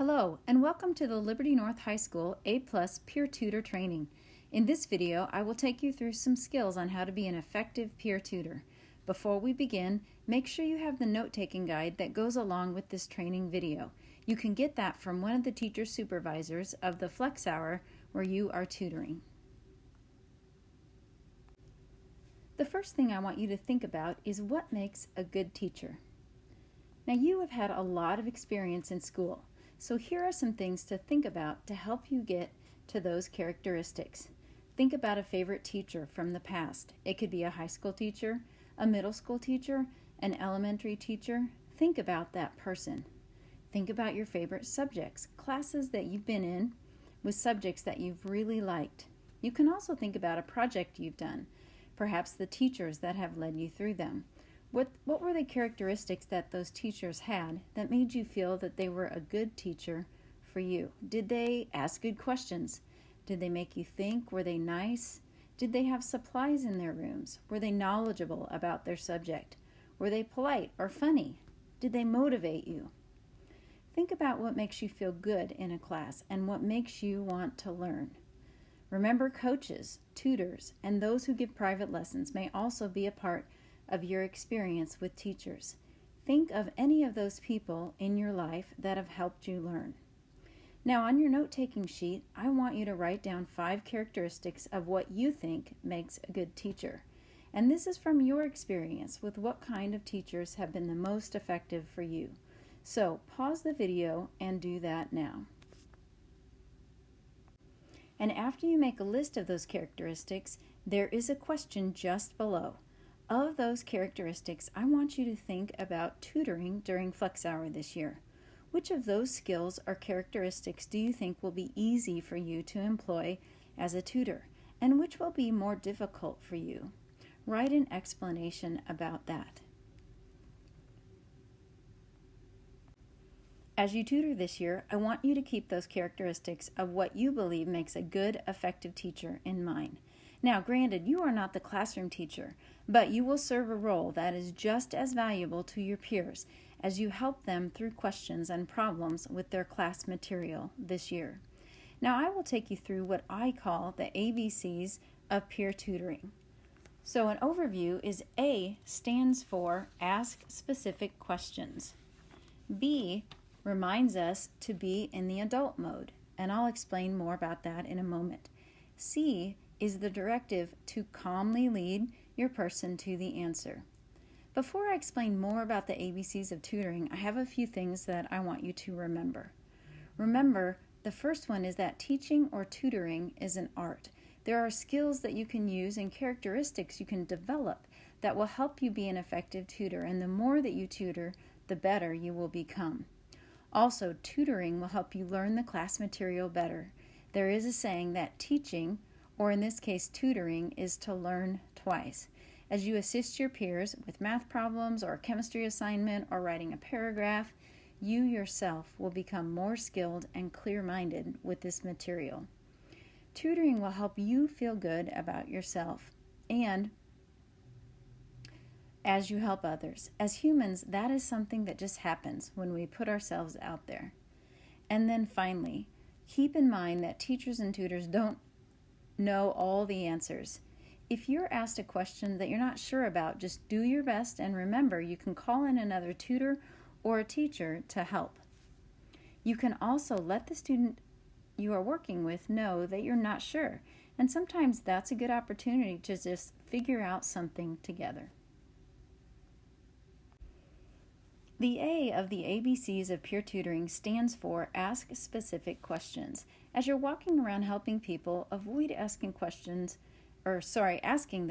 Hello, and welcome to the Liberty North High School A+ Peer Tutor Training. In this video, I will take you through some skills on how to be an effective peer tutor. Before we begin, make sure you have the note-taking guide that goes along with this training video. You can get that from one of the teacher supervisors of the Flex Hour where you are tutoring. The first thing I want you to think about is what makes a good teacher. Now, you have had a lot of experience in school. So here are some things to think about to help you get to those characteristics. Think about a favorite teacher from the past. It could be a high school teacher, a middle school teacher, an elementary teacher. Think about that person. Think about your favorite subjects, classes that you've been in with subjects that you've really liked. You can also think about a project you've done, perhaps the teachers that have led you through them. What were the characteristics that those teachers had that made you feel that they were a good teacher for you? Did they ask good questions? Did they make you think? Were they nice? Did they have supplies in their rooms? Were they knowledgeable about their subject? Were they polite or funny? Did they motivate you? Think about what makes you feel good in a class and what makes you want to learn. Remember, coaches, tutors, and those who give private lessons may also be a part of your experience with teachers. Think of any of those people in your life that have helped you learn. Now, on your note-taking sheet, I want you to write down 5 characteristics of what you think makes a good teacher. And this is from your experience with what kind of teachers have been the most effective for you. So, pause the video and do that now. And after you make a list of those characteristics, there is a question just below. Of those characteristics, I want you to think about tutoring during Flex Hour this year. Which of those skills or characteristics do you think will be easy for you to employ as a tutor, and which will be more difficult for you? Write an explanation about that. As you tutor this year, I want you to keep those characteristics of what you believe makes a good, effective teacher in mind. Now, granted, you are not the classroom teacher, but you will serve a role that is just as valuable to your peers as you help them through questions and problems with their class material this year. Now, I will take you through what I call the ABCs of peer tutoring. So an overview is A stands for ask specific questions. B reminds us to be in the adult mode, and I'll explain more about that in a moment. C is the directive to calmly lead your person to the answer. Before I explain more about the ABCs of tutoring, I have a few things that I want you to remember. Remember, the first one is that teaching or tutoring is an art. There are skills that you can use and characteristics you can develop that will help you be an effective tutor, and the more that you tutor, the better you will become. Also, tutoring will help you learn the class material better. There is a saying that teaching, or in this case tutoring, is to learn twice. As you assist your peers with math problems or a chemistry assignment or writing a paragraph, you yourself will become more skilled and clear-minded with this material. Tutoring will help you feel good about yourself and as you help others. As humans, that is something that just happens when we put ourselves out there. And then finally, keep in mind that teachers and tutors don't know all the answers. If you're asked a question that you're not sure about, just do your best and remember you can call in another tutor or a teacher to help. You can also let the student you are working with know that you're not sure, and sometimes that's a good opportunity to just figure out something together. The A of the ABCs of peer tutoring stands for ask specific questions. As you're walking around helping people, avoid asking the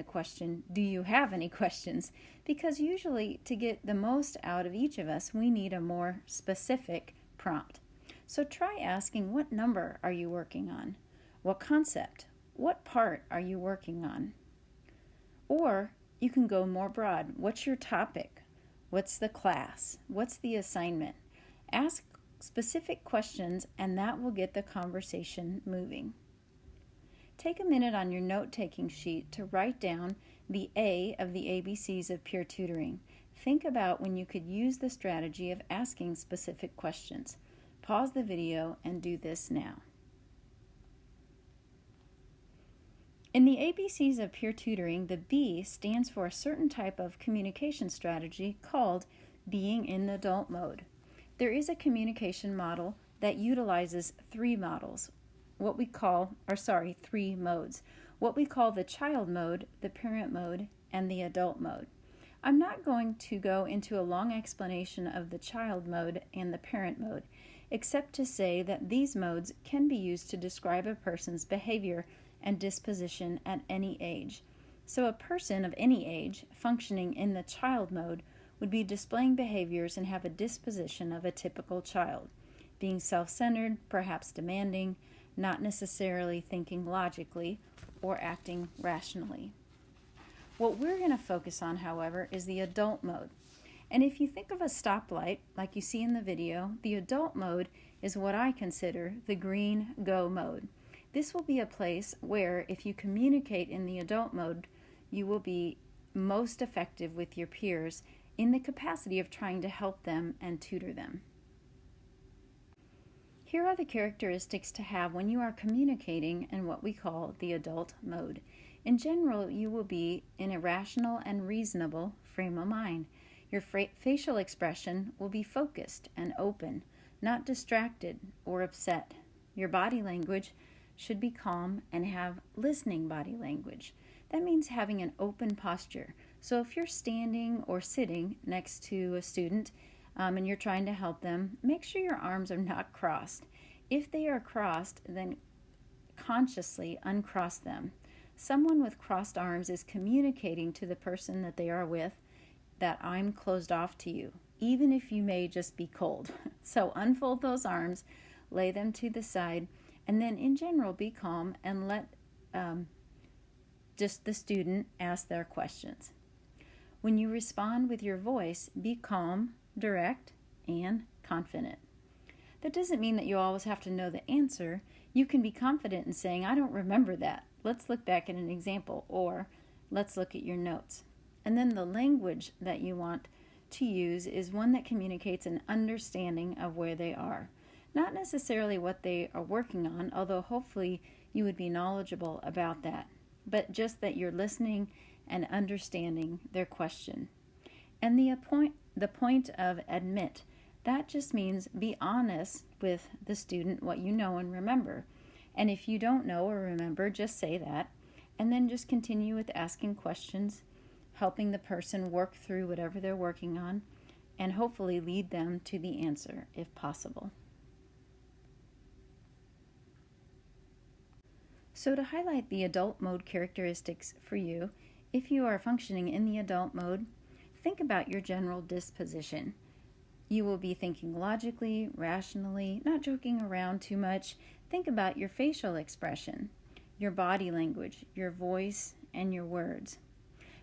question, do you have any questions? Because usually to get the most out of each of us, we need a more specific prompt. So try asking, what number are you working on? What concept? What part are you working on? Or you can go more broad. What's your topic? What's the class? What's the assignment? Ask specific questions, and that will get the conversation moving. Take a minute on your note-taking sheet to write down the A of the ABCs of peer tutoring. Think about when you could use the strategy of asking specific questions. Pause the video and do this now. In the ABCs of peer tutoring, the B stands for a certain type of communication strategy called being in the adult mode. There is a communication model that utilizes three modes. What we call the child mode, the parent mode, and the adult mode. I'm not going to go into a long explanation of the child mode and the parent mode, except to say that these modes can be used to describe a person's behavior and disposition at any age. So a person of any age functioning in the child mode would be displaying behaviors and have a disposition of a typical child, being self-centered, perhaps demanding, not necessarily thinking logically, or acting rationally. What we're going to focus on, however, is the adult mode. And if you think of a stoplight, like you see in the video, the adult mode is what I consider the green go mode. This will be a place where, if you communicate in the adult mode, you will be most effective with your peers in the capacity of trying to help them and tutor them. Here are the characteristics to have when you are communicating in what we call the adult mode. In general, you will be in a rational and reasonable frame of mind. Your facial expression will be focused and open, not distracted or upset. Your body language should be calm and have listening body language. That means having an open posture. So if you're standing or sitting next to a student and you're trying to help them, make sure your arms are not crossed. If they are crossed, then consciously uncross them. Someone with crossed arms is communicating to the person that they are with that I'm closed off to you, even if you may just be cold. So unfold those arms, lay them to the side, and then in general be calm and let just the student ask their questions. When you respond with your voice, be calm, direct, and confident. That doesn't mean that you always have to know the answer. You can be confident in saying, I don't remember that. Let's look back at an example, or let's look at your notes. And then the language that you want to use is one that communicates an understanding of where they are. Not necessarily what they are working on, although hopefully you would be knowledgeable about that, but just that you're listening and understanding their question. And the point of admit, that just means be honest with the student what you know and remember. And if you don't know or remember, just say that, and then just continue with asking questions, helping the person work through whatever they're working on, and hopefully lead them to the answer if possible. So to highlight the adult mode characteristics for you, if you are functioning in the adult mode, think about your general disposition. You will be thinking logically, rationally, not joking around too much. Think about your facial expression, your body language, your voice, and your words.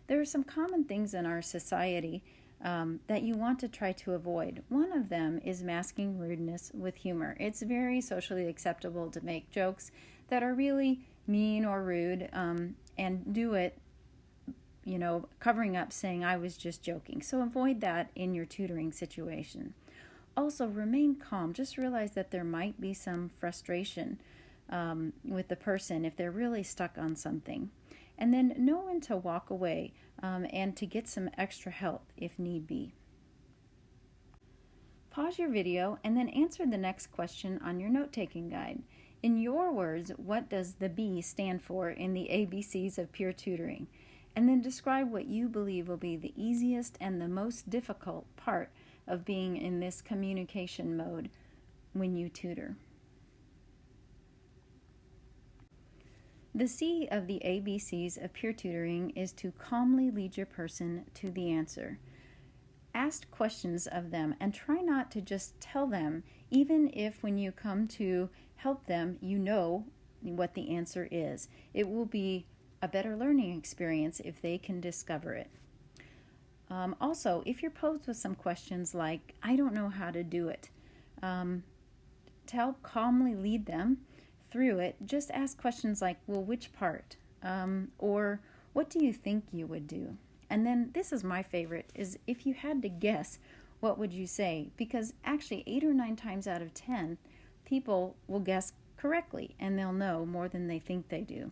There are some common things in our society that you want to try to avoid. One of them is masking rudeness with humor. It's very socially acceptable to make jokes that are really mean or rude and do it, covering up saying I was just joking. So avoid that in your tutoring situation. Also, remain calm. Just realize that there might be some frustration with the person if they're really stuck on something. And then know when to walk away and to get some extra help if need be. Pause your video and then answer the next question on your note-taking guide. In your words, what does the B stand for in the ABCs of peer tutoring? And then describe what you believe will be the easiest and the most difficult part of being in this communication mode when you tutor. The C of the ABCs of peer tutoring is to calmly lead your person to the answer. Ask questions of them and try not to just tell them, even if when you come to help them, you know what the answer is. It will be a better learning experience if they can discover it. Also, if you're posed with some questions like, I don't know how to do it, to help calmly lead them through it, just ask questions like, well, which part? Or what do you think you would do? And then this is my favorite, is if you had to guess what would you say? Because actually 8 or 9 times out of 10, people will guess correctly and they'll know more than they think they do.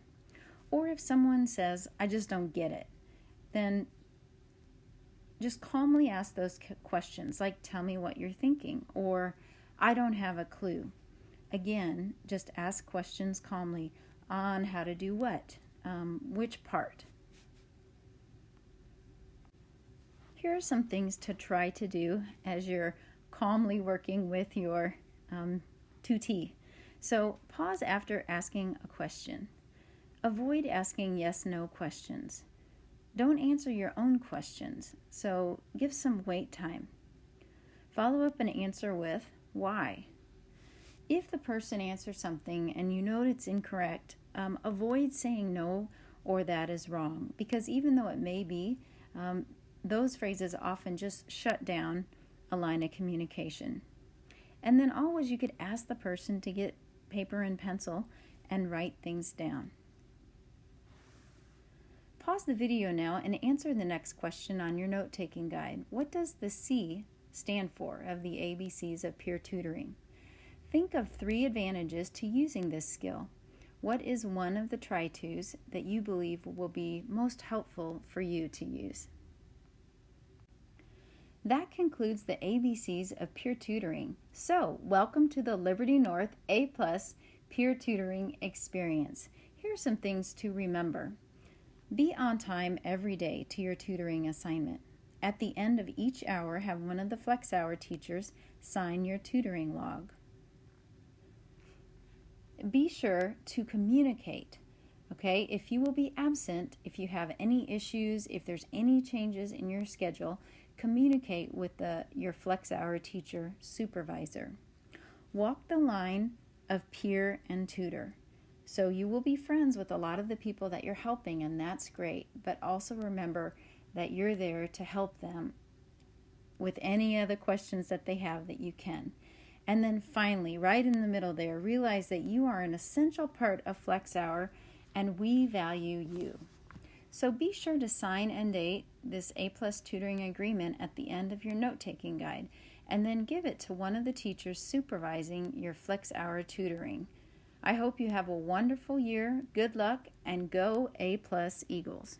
Or if someone says, I just don't get it, then just calmly ask those questions, like, tell me what you're thinking, or I don't have a clue. Again, just ask questions calmly on how to do what, which part. Here are some things to try to do as you're calmly working with your tutee. So pause after asking a question. Avoid asking yes/no questions. Don't answer your own questions, so give some wait time. Follow up an answer with why. If the person answers something and you know it's incorrect, avoid saying no or that is wrong, because even though it may be, those phrases often just shut down a line of communication. And then always you could ask the person to get paper and pencil and write things down. Pause the video now and answer the next question on your note-taking guide. What does the C stand for of the ABCs of peer tutoring? Think of 3 advantages to using this skill. What is one of the try-tos that you believe will be most helpful for you to use? That concludes the ABCs of peer tutoring. So, welcome to the Liberty North A+ peer tutoring experience. Here are some things to remember. Be on time every day to your tutoring assignment. At the end of each hour, have one of the Flex Hour teachers sign your tutoring log. Be sure to communicate, okay? If you will be absent, if you have any issues, if there's any changes in your schedule, communicate with your Flex Hour teacher supervisor. Walk the line of peer and tutor. So you will be friends with a lot of the people that you're helping, and that's great. But also remember that you're there to help them with any other questions that they have that you can. And then finally, right in the middle there, realize that you are an essential part of Flex Hour and we value you. So be sure to sign and date this A+ tutoring agreement at the end of your note-taking guide, and then give it to one of the teachers supervising your Flex Hour tutoring. I hope you have a wonderful year. Good luck, and go A+ Eagles.